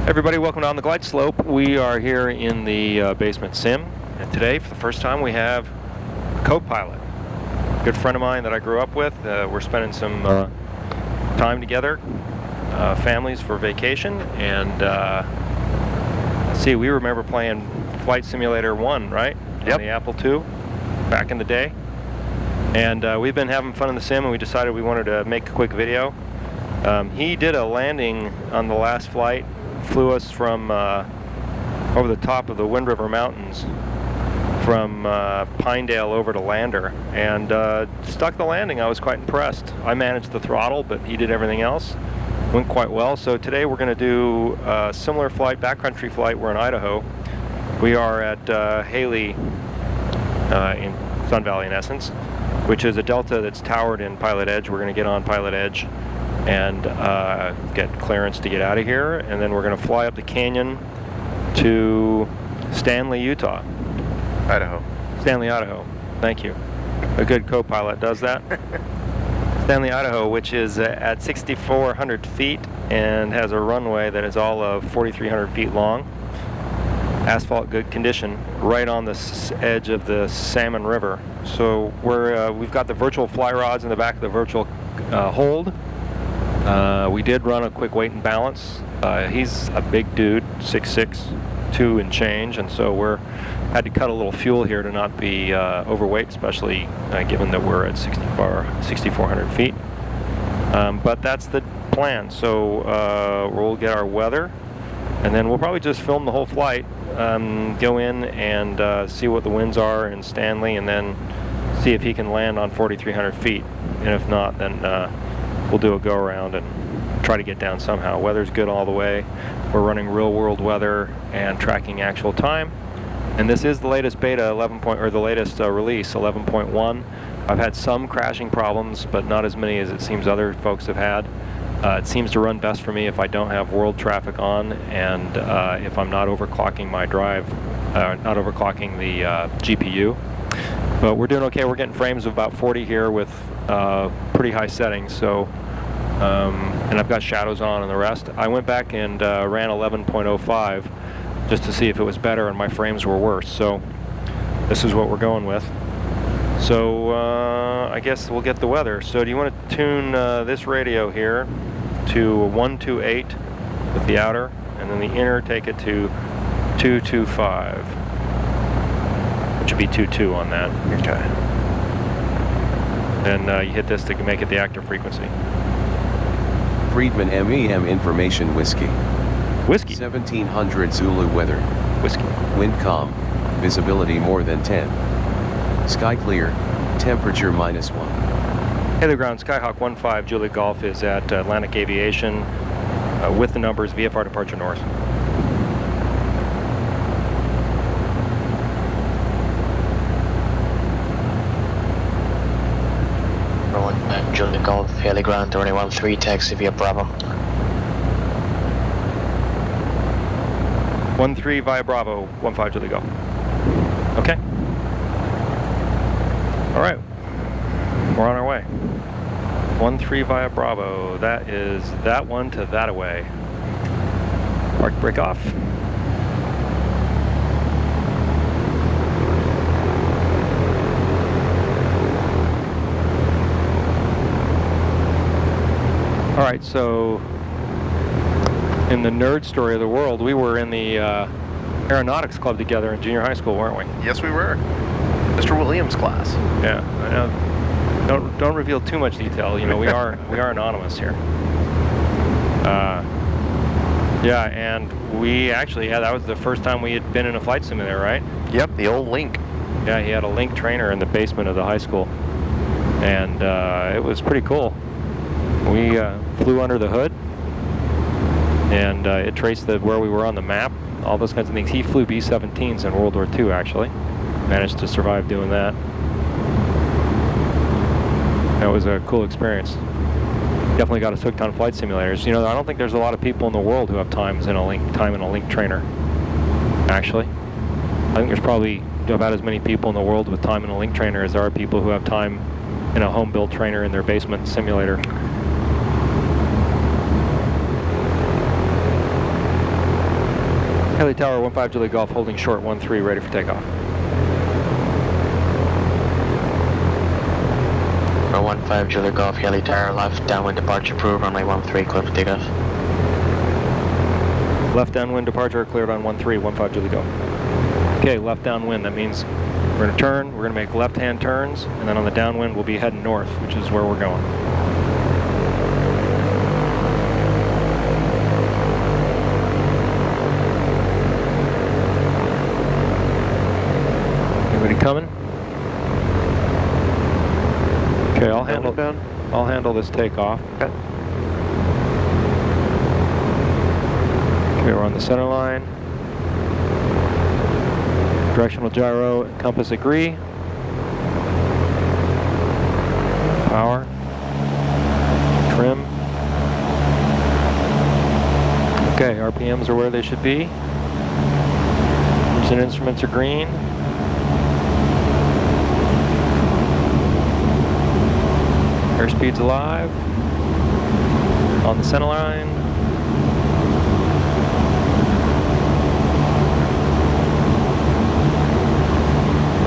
Everybody, welcome to On the Glide Slope. We are here in the basement sim, and today, for the first time, we have Copilot. A good friend of mine that I grew up with. We're spending some time together, families for vacation, and let's see, we remember playing Flight Simulator 1, right? Yep. On the Apple II, back in the day. And we've been having fun in the sim, and we decided we wanted to make a quick video. He did a landing on the last flight, flew us from over the top of the Wind River Mountains from Pinedale over to Lander, and stuck the landing. I was quite impressed. I managed the throttle, but he did everything else. Went quite well. So today we're going to do a similar flight, backcountry flight. We're in Idaho. We are at Haley in Sun Valley, in essence, which is a delta that's towered in Pilot Edge. We're going to get on Pilot Edge and get clearance to get out of here, and then we're going to fly up the canyon to Stanley, Utah. Idaho. Stanley, Idaho. Thank you. A good co-pilot does that. Stanley, Idaho, which is at 6,400 feet and has a runway that is all of 4,300 feet long. Asphalt, good condition, right on the edge of the Salmon River. So we've got the virtual fly rods in the back of the virtual hold. We did run a quick weight and balance. He's a big dude, 6'6", 2 and change, and so had to cut a little fuel here to not be overweight, especially given that we're at 6,400 feet. But that's the plan. So we'll get our weather, and then we'll probably just film the whole flight, go in and see what the winds are in Stanley, and then see if he can land on 4,300 feet. And if not, then we'll do a go around and try to get down somehow. Weather's good all the way. We're running real world weather and tracking actual time. And this is the latest beta, the latest release, 11.1. I've had some crashing problems, but not as many as it seems other folks have had. It seems to run best for me if I don't have world traffic on, and if I'm not overclocking my drive, not overclocking the GPU. But we're doing okay. We're getting frames of about 40 here with pretty high settings. So, and I've got shadows on and the rest. I went back and ran 11.05 just to see if it was better, and my frames were worse. So this is what we're going with. So I guess we'll get the weather. So do you want to tune this radio here to 128 with the outer, and then the inner take it to 225, which would be 22 on that. Okay. And you hit this to make it the active frequency. Friedman MEM information whiskey. Whiskey. 1700 Zulu weather. Whiskey. Wind calm. Visibility more than 10. Sky clear. Temperature -1. Haley ground, Skyhawk 15 Juliet Golf is at Atlantic Aviation with the numbers VFR departure north. Juliet Golf, Haley ground, 21-3, taxi via Bravo. 13 via Bravo, 15 Juliet Golf. Okay. All right. We're on our way. 13 via Bravo. That is that one to that away. Park break off. All right, so in the nerd story of the world, we were in the aeronautics club together in junior high school, weren't we? Yes, we were. Mr. Williams' class. Yeah, I know. Don't reveal too much detail. You know, we are anonymous here. Yeah, and we actually that was the first time we had been in a flight simulator, right? Yep, the old Link. Yeah, he had a Link trainer in the basement of the high school, and it was pretty cool. We flew under the hood, and it traced where we were on the map, all those kinds of things. He flew B-17s in World War II, actually. Managed to survive doing that. That was a cool experience. Definitely got us hooked on flight simulators. You know, I don't think there's a lot of people in the world who have time in a Link trainer, actually. I think there's probably about as many people in the world with time in a Link trainer as there are people who have time in a home-built trainer in their basement simulator. Heli Tower 15 Julie Golf holding short 13, ready for takeoff. 15 Julie Golf, Heli Tower, left downwind departure approved, runway 13, clear for takeoff. Left downwind departure cleared on 13, 15 Julie Golf. Okay, left downwind, that means we're going to turn, we're going to make left-hand turns, and then on the downwind we'll be heading north, which is where we're going. Anybody coming? Okay, I'll handle this takeoff. Okay. Okay, we're on the center line. Directional gyro, compass agree. Power. Trim. Okay, RPMs are where they should be. Groups and instruments are green. Airspeed's alive. On the center line.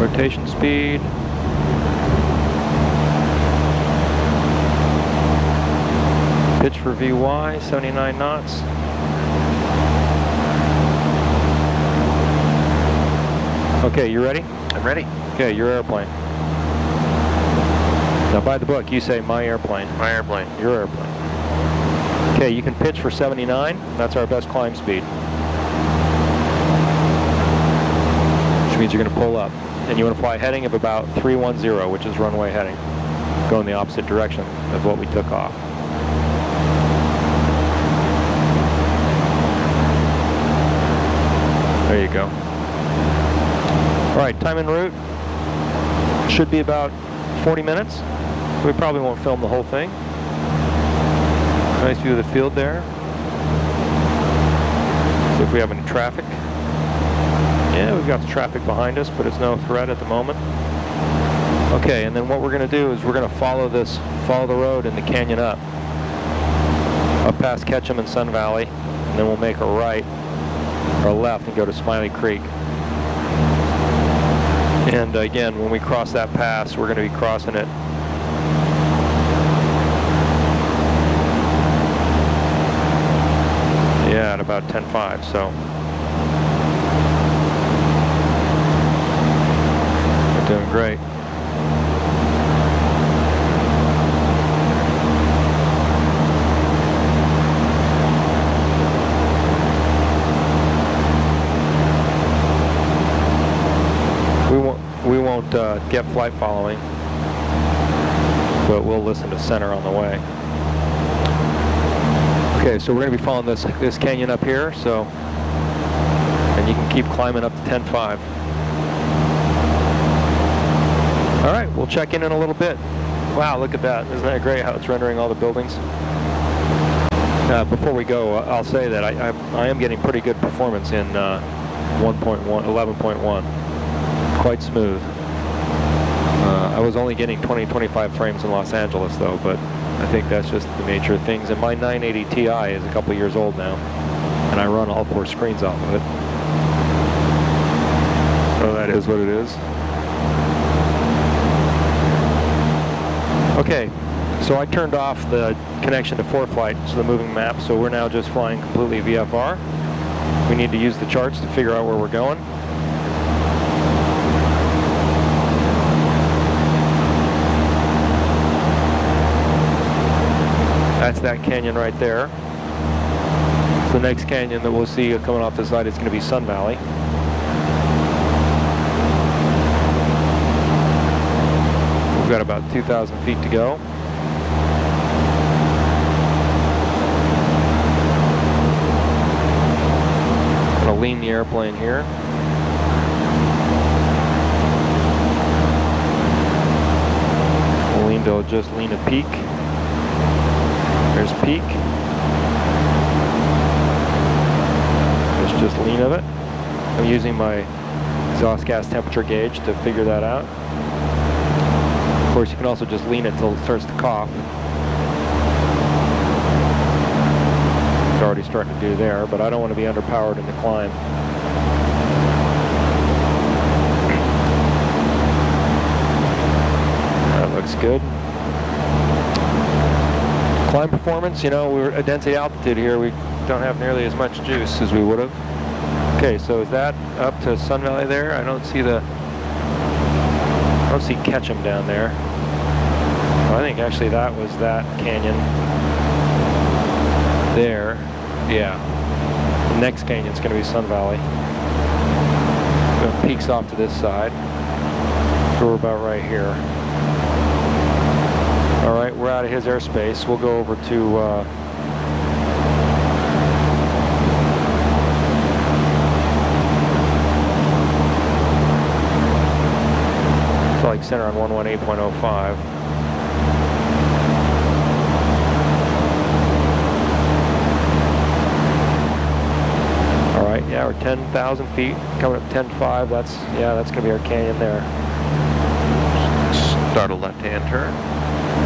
Rotation speed. Pitch for VY, 79 knots. Okay, you ready? I'm ready. Okay, your airplane. Now by the book, you say my airplane. My airplane. Your airplane. Okay, you can pitch for 79. That's our best climb speed. Which means you're going to pull up. And you want to fly heading of about 310, which is runway heading. Go in the opposite direction of what we took off. There you go. All right, time en route. Should be about 40 minutes. We probably won't film the whole thing. Nice view of the field there. See if we have any traffic. Yeah, we've got the traffic behind us, but it's no threat at the moment. Okay, and then what we're going to do is we're going to follow the road in the canyon up past Ketchum and Sun Valley, and then we'll make a right or a left and go to Smiley Creek. And again, when we cross that pass, we're going to be crossing it at about 10:05, so we're doing great. We won't get flight following, but we'll listen to center on the way. Okay, so we're going to be following this canyon up here, so, and you can keep climbing up to 10:05. All right, we'll check in a little bit. Wow, look at that. Isn't that great how it's rendering all the buildings? Before we go, I'll say that I am getting pretty good performance in 11.1. Quite smooth. I was only getting 20-25 frames in Los Angeles though, but I think that's just the nature of things. And my 980 Ti is a couple years old now, and I run all 4 screens off of it. So that is what it is. Okay, so I turned off the connection to ForeFlight, so the moving map, so we're now just flying completely VFR. We need to use the charts to figure out where we're going. That's that canyon right there. The next canyon that we'll see coming off the side is going to be Sun Valley. We've got about 2,000 feet to go. I'm going to lean the airplane here. We'll lean to just lean a peak. There's peak. There's just lean of it. I'm using my exhaust gas temperature gauge to figure that out. Of course, you can also just lean it until it starts to cough. It's already starting to do there, but I don't want to be underpowered in the climb. That looks good. Climb performance, you know, we're at density altitude here. We don't have nearly as much juice as we would have. Okay, so is that up to Sun Valley there? I don't see Ketchum down there. Well, I think actually that was that canyon there. Yeah. The next canyon's going to be Sun Valley. It peaks off to this side. So we're about right here. All right, we're out of his airspace. We'll go over to Lake Center on 118.05. All right, yeah, we're 10,000 feet, coming up 10.5. That's going to be our canyon there. Start a left-hand turn.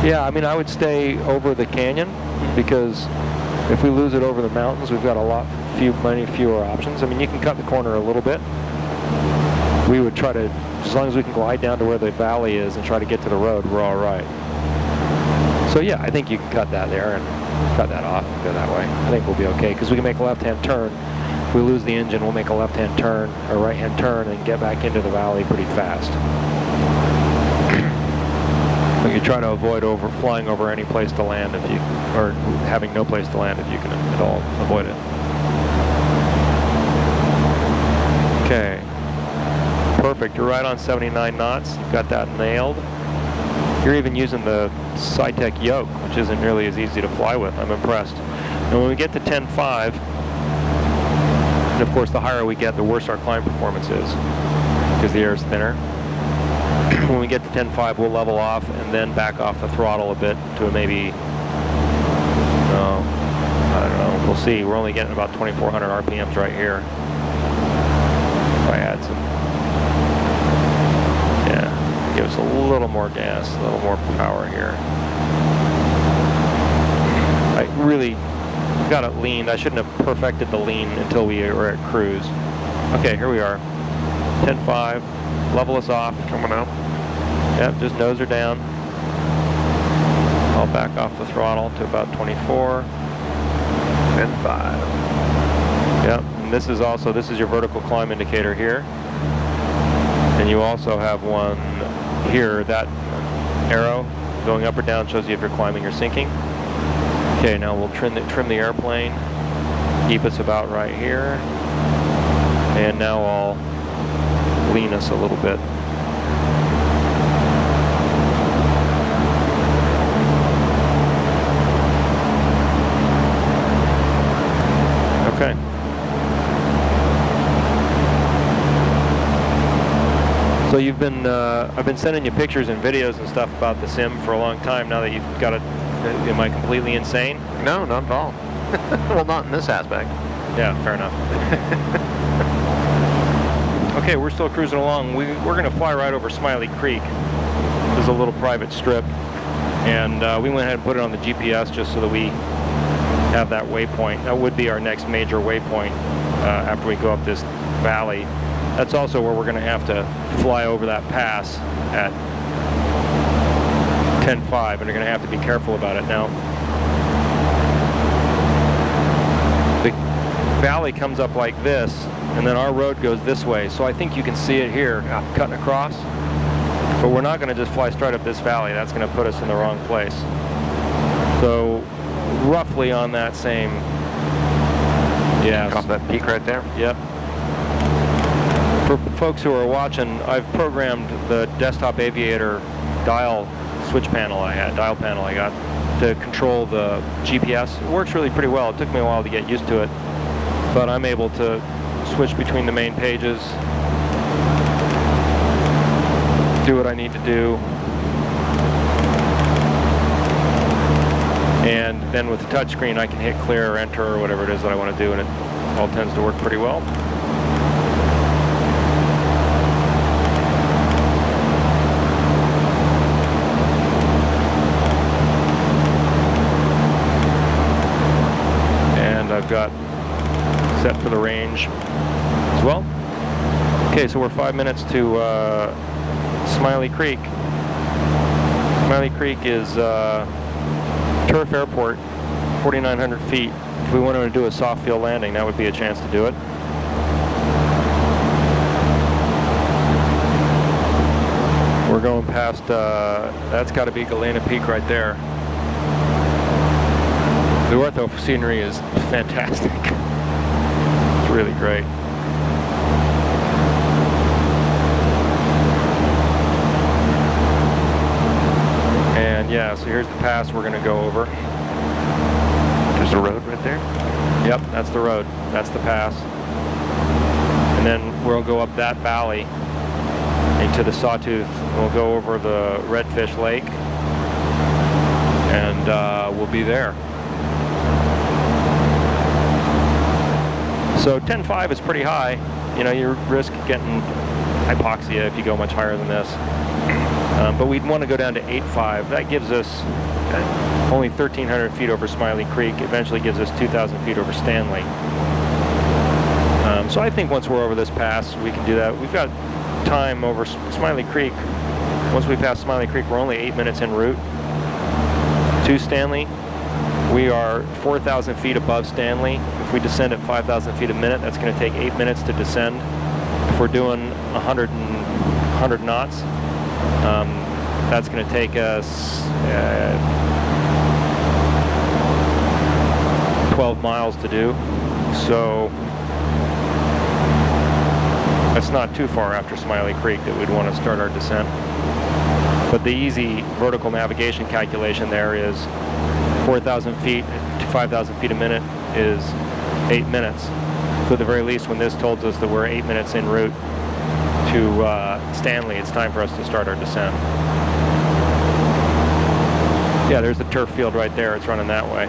Yeah, I mean, I would stay over the canyon because if we lose it over the mountains, we've got many fewer options. I mean, you can cut the corner a little bit. We would try to, as long as we can glide down to where the valley is and try to get to the road, we're all right. So yeah, I think you can cut that there and cut that off and go that way. I think we'll be okay because we can make a left-hand turn. If we lose the engine, we'll make a left-hand turn or right-hand turn and get back into the valley pretty fast. But you try to avoid flying over any place to land or having no place to land if you can at all avoid it. Okay. Perfect, you're right on 79 knots. You've got that nailed. You're even using the SciTech yoke, which isn't nearly as easy to fly with. I'm impressed. And when we get to 10.5, and of course the higher we get, the worse our climb performance is, because the air is thinner. When we get to 10.5, we'll level off and then back off the throttle a bit to maybe, I don't know, we'll see. We're only getting about 2,400 RPMs right here. If I add some, give us a little more gas, a little more power here. I really got it leaned. I shouldn't have perfected the lean until we were at cruise. Okay, here we are. 10.5, level us off. Coming out. Yep, just nose her down. I'll back off the throttle to about 24. 10.5. Yep, and this is your vertical climb indicator here. And you also have one here, that arrow going up or down shows you if you're climbing or sinking. Okay, now we'll trim the airplane, keep us about right here. And now I'll lean us a little bit. Okay. So you've been, I've been sending you pictures and videos and stuff about the sim for a long time now that you've got it. Am I completely insane? No, not at all. Well, not in this aspect. Yeah, fair enough. Okay, we're still cruising along. We're going to fly right over Smiley Creek. There's a little private strip. And we went ahead and put it on the GPS just so that we have that waypoint. That would be our next major waypoint after we go up this valley. That's also where we're going to have to fly over that pass at 10.5, and you're going to have to be careful about it. Now, the valley comes up like this, and then our road goes this way. So I think you can see it here, cutting across. But we're not going to just fly straight up this valley. That's going to put us in the wrong place. So roughly on that same, Off that peak right there? Yep. For folks who are watching, I've programmed the desktop aviator dial panel I got to control the GPS. It works really pretty well. It took me a while to get used to it, but I'm able to switch between the main pages, do what I need to do, and then with the touchscreen I can hit clear or enter or whatever it is that I want to do, and it all tends to work pretty well. I've I've got set for the range as well. Okay, so we're 5 minutes to Smiley Creek. Smiley Creek is turf airport, 4,900 feet. If we wanted to do a soft field landing, that would be a chance to do it. We're going past, that's got to be Galena Peak right there. The ortho scenery is fantastic. It's really great. And yeah, so here's the pass we're going to go over. There's a road right there? Yep, that's the road. That's the pass. And then we'll go up that valley into the Sawtooth. We'll go over the Redfish Lake. And we'll be there. So 10.5 is pretty high. You know, you risk getting hypoxia if you go much higher than this. But we'd want to go down to 8.5. That gives us only 1,300 feet over Smiley Creek. Eventually gives us 2,000 feet over Stanley. So I think once we're over this pass, we can do that. We've got time over Smiley Creek. Once we pass Smiley Creek, we're only 8 minutes en route to Stanley. We are 4,000 feet above Stanley. If we descend at 5,000 feet a minute, that's going to take 8 minutes to descend. If we're doing 100 knots, that's going to take us 12 miles to do. So that's not too far after Smiley Creek that we'd want to start our descent. But the easy vertical navigation calculation there is 4,000 feet to 5,000 feet a minute is 8 minutes. So at the very least, when this tells us that we're 8 minutes en route to Stanley, it's time for us to start our descent. Yeah, there's the turf field right there. It's running that way.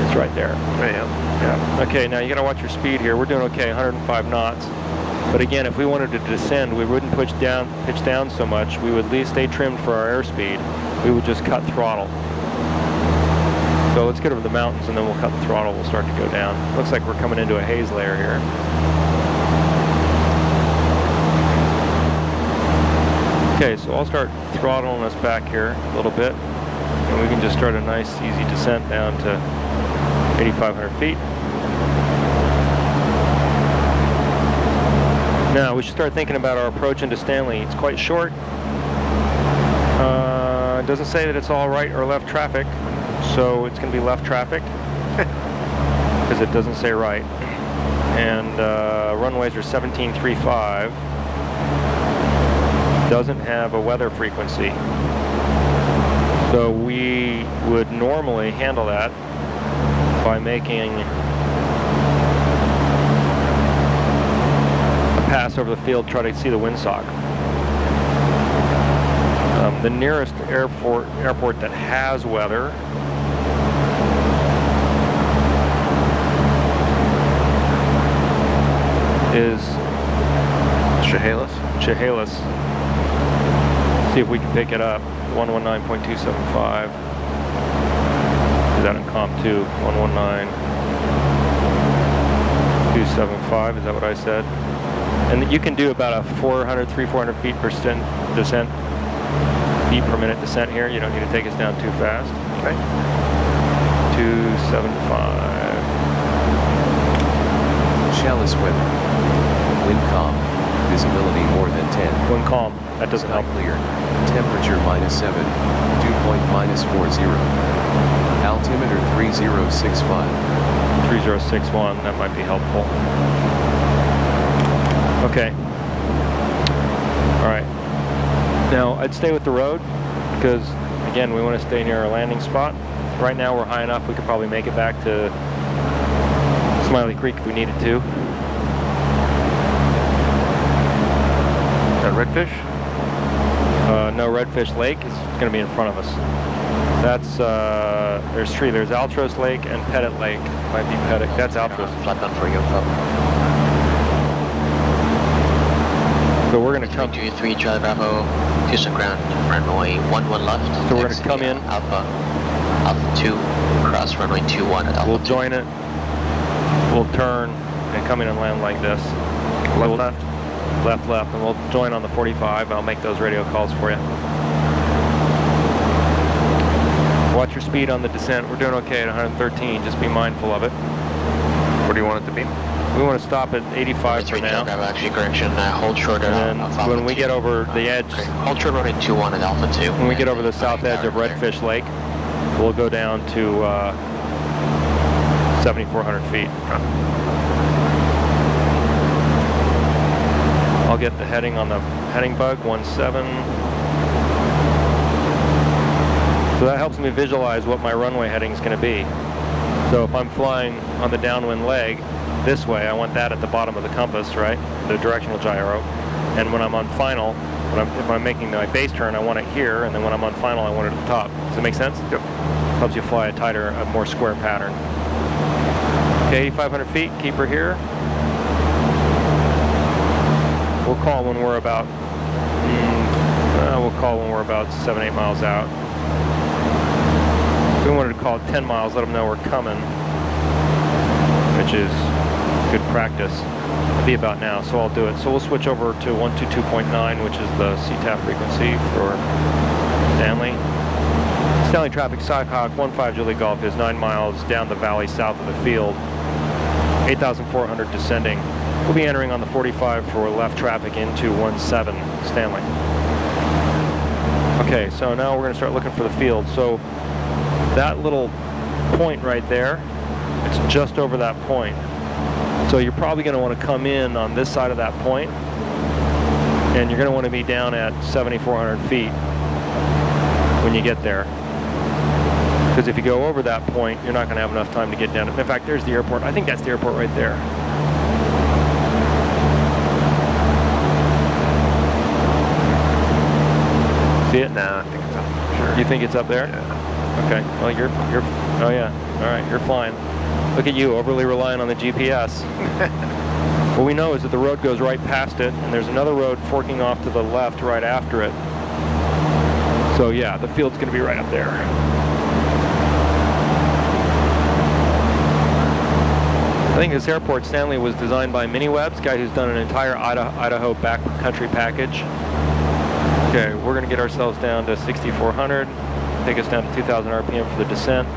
It's right there. Yeah. Okay, now you got to watch your speed here. We're doing okay, 105 knots. But again, if we wanted to descend, we wouldn't pitch down so much. We would at least stay trimmed for our airspeed. We would just cut throttle. So let's get over the mountains and then we'll cut the throttle. We'll start to go down. Looks like we're coming into a haze layer here. Okay, so I'll start throttling us back here a little bit. And we can just start a nice, easy descent down to 8,500 feet. Now, we should start thinking about our approach into Stanley. It's quite short. It doesn't say that it's all right or left traffic, so it's going to be left traffic, because it doesn't say right. And runways are 1735. Doesn't have a weather frequency. So we would normally handle that by making a pass over the field, try to see the windsock. The nearest airport that has weather is Chehalis. See if we can pick it up. 119.275. Is that in Comp 2? 119.275. Is that what I said? And you can do about a 300-400 feet per descent. Feet per minute descent here. You don't need to take us down too fast. Okay. 275. Shallows weather. Wind calm. Visibility more than 10. Wind calm. That doesn't help. Clear. Temperature -7. Dew point -40. Altimeter 3065. 3061. That might be helpful. Okay. All right. Now, I'd stay with the road because, again, we want to stay near our landing spot. Right now, we're high enough. We could probably make it back to Smiley Creek if we needed to. Is that Redfish? No, Redfish Lake is going to be in front of us. That's, there's three. There's Altros Lake and Pettit Lake. Might be Pettit. That's Altros. Flat down for your club. So we're going to come. 323 Charlie Bravo, Houston ground, runway 11 left. So we're going to come in. Alpha 2, cross cross runway 21 at We'll altitude. join it. We'll turn and come in and land like this. Left. Left, and we'll join on the 45. I'll make those radio calls for you. Watch your speed on the descent. We're doing okay at 113. Just be mindful of it. Where do you want it to be? We want to stop at 85 for now. Actually, correction. Hold short at And then when we get over the edge, okay. Hold short runway 21 at altitude. when we get over the south edge of Redfish Lake, we'll go down to 7,400 feet. I'll get the heading on the heading bug, 17. So that helps me visualize what my runway heading is going to be. So if I'm flying on the downwind leg this way, I want that at the bottom of the compass, right? The directional gyro. And when I'm on final, if I'm making my base turn, I want it here, and then when I'm on final, I want it at the top. Does that make sense? Yep. Helps you fly a tighter, a more square pattern. Okay, 8,500 feet, keep her here. We'll call when we're about, 7-8 miles out. We wanted to call it 10 miles, let them know we're coming, which is good practice. It'll be about now, so I'll do it. So we'll switch over to 122.9, which is the CTAF frequency for Stanley. Stanley traffic, Takeoff, 15 Julie Golf is 9 miles down the valley south of the field, 8,400 descending. We'll be entering on the 45 for left traffic into 17 Stanley. Okay, so now we're going to start looking for the field. So that little point right there, it's just over that point. So you're probably going to want to come in on this side of that point, and you're going to want to be down at 7,400 feet when you get there. Because if you go over that point, you're not going to have enough time to get down. In fact, there's the airport. I think that's the airport right there. See it? No, I think it's up. Sure. You think it's up there? Yeah. Okay. Well, oh yeah. All right, you're flying. Look at you, overly relying on the GPS. What we know is that the road goes right past it, and there's another road forking off to the left right after it. So yeah, the field's going to be right up there. I think this airport, Stanley, was designed by Miniwebs, guy who's done an entire Idaho backcountry package. Okay, we're going to get ourselves down to 6,400, take us down to 2,000 RPM for the descent.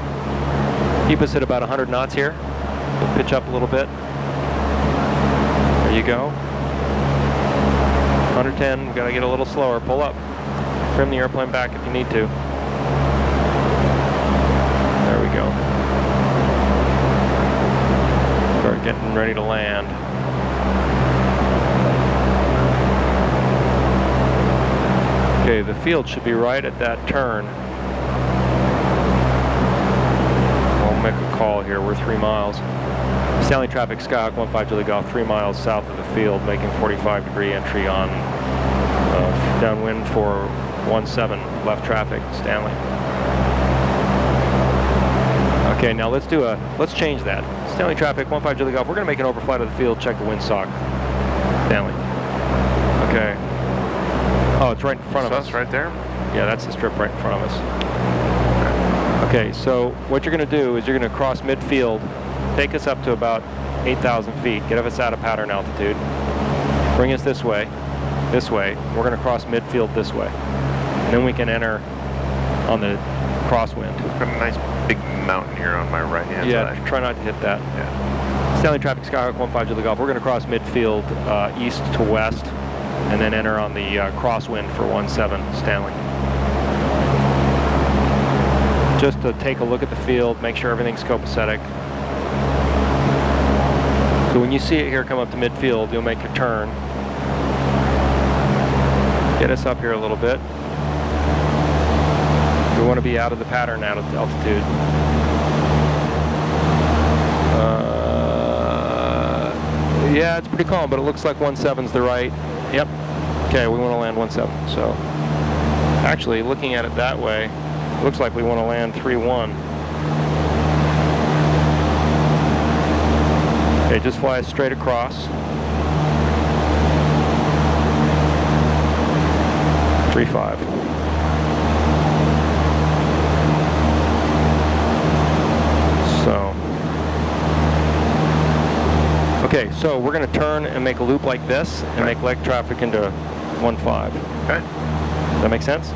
Keep us at about 100 knots here. We'll pitch up a little bit. There you go. 110, we've got to get a little slower. Pull up. Trim the airplane back if you need to. There we go. Start getting ready to land. Okay, the field should be right at that turn. We'll make a call here. We're 3 miles. Stanley traffic, Skyhawk 15 Julie Golf, 3 miles south of the field, making 45-degree entry on downwind for 17 left traffic, Stanley. Okay, now let's change that. Stanley traffic, 15 Julie Golf. We're going to make an overflight of the field. Check the windsock, Stanley. Okay. Oh, it's right in front of us. That's right there? Yeah, that's the strip right in front of us. Okay, so what you're going to do is you're going to cross midfield, take us up to about 8,000 feet, get us out of pattern altitude, bring us this way. We're going to cross midfield this way. And then we can enter on the crosswind. Got a nice big mountain here on my right-hand side. Yeah, try not to hit that. Yeah. Stanley traffic, Skyhawk 15 Julie Golf. We're going to cross midfield east to west, and then enter on the crosswind for 17 Stanley. Just to take a look at the field, make sure everything's copacetic. So when you see it here come up to midfield, you'll make your turn. Get us up here a little bit. We want to be out of the pattern out of altitude. Yeah, it's pretty calm, but it looks like 17's the right. Yep. Okay, we want to land 17. So actually, looking at it that way, it looks like we want to land 3-1. Okay, just fly straight across. 3-5. Okay, so we're going to turn and make a loop like this and make leg traffic into 1.5. Okay. Does that make sense?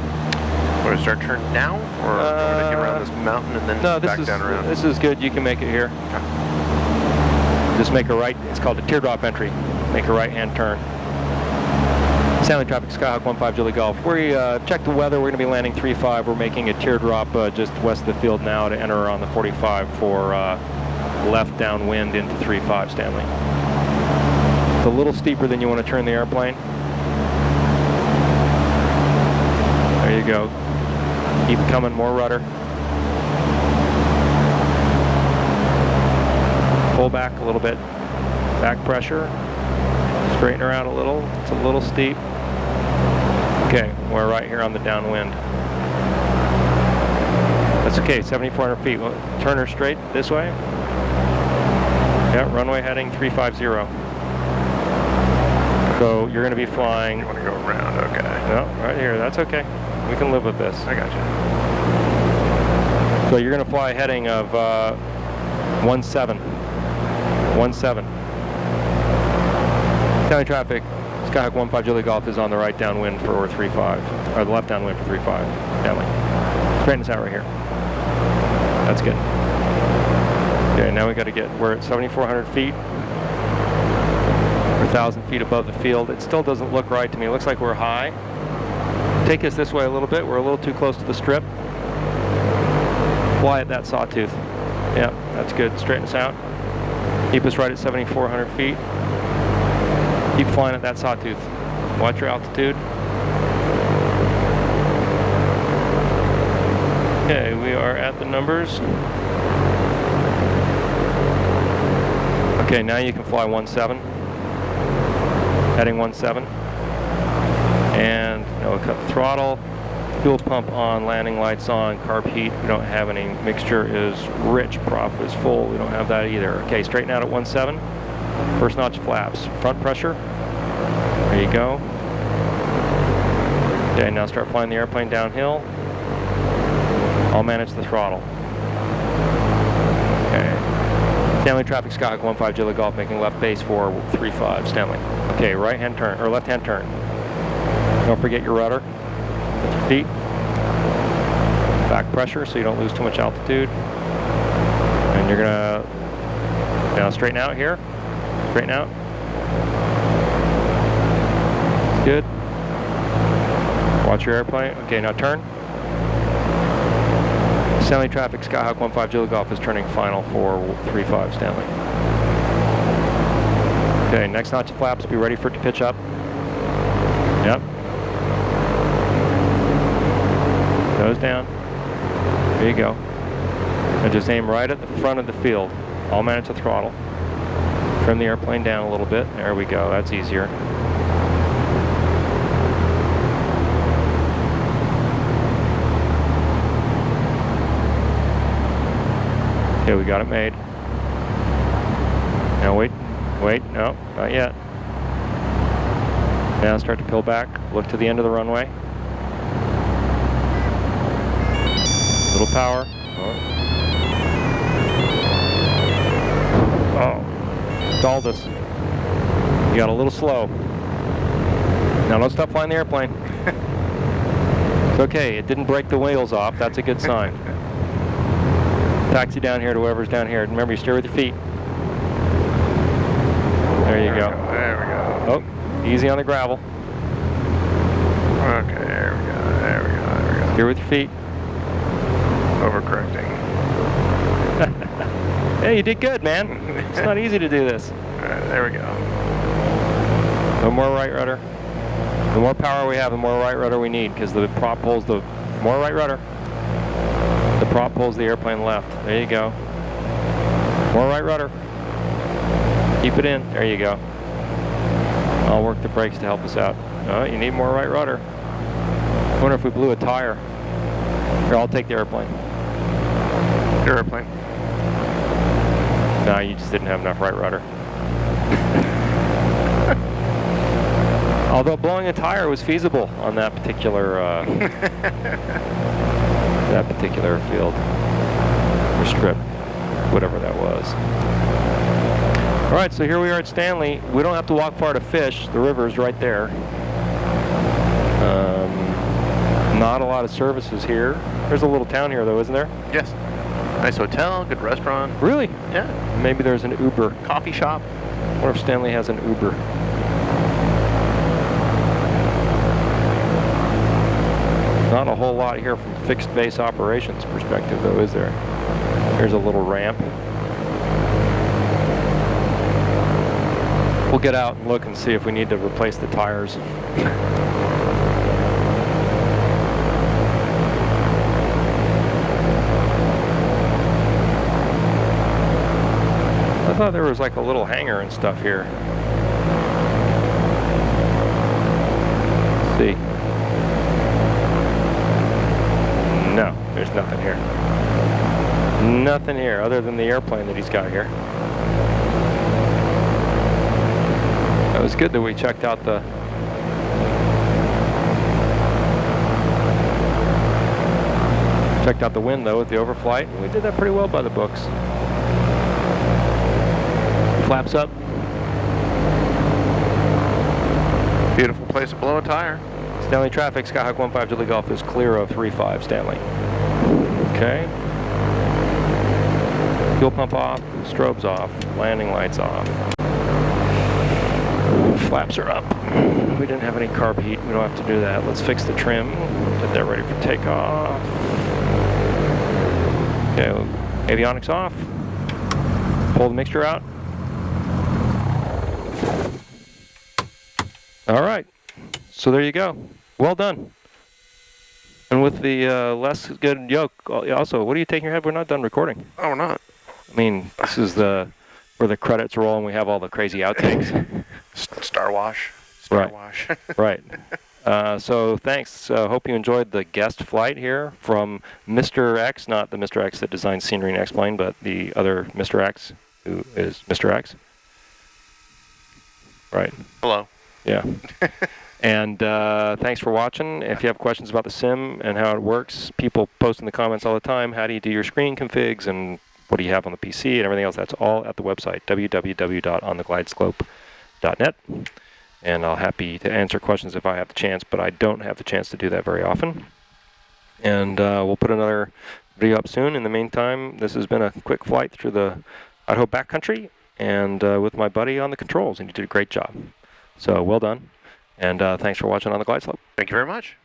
Want to start turning now, or want to get around this mountain and then back down around? This is good. You can make it here. Okay. Just make a right. It's called a teardrop entry. Make a right-hand turn. Stanley traffic, Skyhawk 15 Julie Golf. We check the weather. We're going to be landing 3-5. We're making a teardrop just west of the field now to enter on the 45 for left downwind into 3-5, Stanley. It's a little steeper than you want to turn the airplane. There you go. Keep it coming, more rudder. Pull back a little bit. Back pressure. Straighten her out a little. It's a little steep. Okay, we're right here on the downwind. That's okay, 7,400 feet. We'll turn her straight this way. Yeah, runway heading 350. So you're going to be flying. You want to go around, okay. No, right here. That's okay. We can live with this. I got you. So you're going to fly a heading of 17. 17. Stanley traffic, Skyhawk 15 Julie Golf is on the right downwind for 3-5, or the left downwind for 3-5. Stanley. Straighten us out right here. That's good. Okay, now we got to we're at 7,400 feet. We're 1,000 feet above the field. It still doesn't look right to me. It looks like we're high. Take us this way a little bit. We're a little too close to the strip. Fly at that sawtooth. Yeah, that's good. Straighten us out. Keep us right at 7,400 feet. Keep flying at that sawtooth. Watch your altitude. Okay, we are at the numbers. Okay, now you can fly 17. Heading 17. And we'll cut the throttle. Fuel pump on, landing lights on, carb heat. We don't have any. Mixture is rich, prop is full. We don't have that either. Okay, straighten out at 17. First notch flaps. Front pressure. There you go. Okay, now start flying the airplane downhill. I'll manage the throttle. Okay. Stanley traffic, Skyhawk 15 Julie Golf, making left base for 3-5, Stanley. Okay, right hand turn, or left hand turn. Don't forget your rudder. With your feet. Back pressure so you don't lose too much altitude. And you're gonna now straighten out here. Straighten out. Good. Watch your airplane. Okay, now turn. Stanley traffic, Skyhawk 15 Julie Golf is turning final for 3-5, Stanley. Okay, next notch of flaps. Be ready for it to pitch up. Yep. Nose down. There you go. And just aim right at the front of the field. I'll manage the throttle. Trim the airplane down a little bit. There we go. That's easier. Okay, we got it made. Now wait, no, not yet. Now start to peel back, look to the end of the runway. Little power. Oh, stalled us. You got a little slow. Now don't stop flying the airplane. It's okay, it didn't break the wheels off, that's a good sign. Taxi down here to whoever's down here. Remember, you steer with your feet. There you go. There we go. Oh, easy on the gravel. Okay, there we go. There we go. There we go. Steer with your feet. Overcorrecting. Hey, you did good, man. It's not easy to do this. All right, there we go. No more right rudder. The more power we have, the more right rudder we need, because the prop pulls the more right rudder. The prop pulls the airplane left. There you go. More right rudder. Keep it in. There you go. I'll work the brakes to help us out. Oh, you need more right rudder. I wonder if we blew a tire. Here, I'll take the airplane. Your airplane. No, you just didn't have enough right rudder. Although blowing a tire was feasible on that particular field or strip, whatever that was. All right, so here we are at Stanley. We don't have to walk far to fish. The river is right there. Not a lot of services here. There's a little town here, though, isn't there? Yes. Nice hotel, good restaurant. Really? Yeah. Maybe there's an Uber. Coffee shop. I wonder if Stanley has an Uber. Not a whole lot here from fixed base operations perspective, though, is there? Here's a little ramp. We'll get out and look and see if we need to replace the tires. I thought there was like a little hangar and stuff here. Let's see. No, there's nothing here. Nothing here other than the airplane that he's got here. It was good that we checked out the wind though with the overflight. We did that pretty well by the books. Flaps up. Beautiful place to blow a tire. Stanley traffic, Skyhawk 15 Julie Golf is clear of 35 Stanley. Okay. Fuel pump off, strobes off, landing lights off. Flaps are up. We didn't have any carb heat. We don't have to do that. Let's fix the trim. Get that ready for takeoff. Okay, avionics off. Pull the mixture out. All right. So there you go. Well done. And with the less good yoke, also, what are you taking your head? We're not done recording. Oh, we're not. I mean, this is where the credits roll and we have all the crazy outtakes. Star wash. Right. Wash. Right. So thanks. Hope you enjoyed the guest flight here from Mr. X, not the Mr. X that designs scenery and X-Plane, but the other Mr. X, who is Mr. X. Right. Hello. Yeah. And thanks for watching. If you have questions about the sim and how it works, people post in the comments all the time. How do you do your screen configs and what do you have on the PC and everything else? That's all at the website, www.ontheglideslope.net. And I'll happy to answer questions if I have the chance, but I don't have the chance to do that very often. And we'll put another video up soon. In the meantime, this has been a quick flight through the Idaho backcountry and with my buddy on the controls, and you did a great job. So well done. And thanks for watching On the Glide Slope. Thank you very much.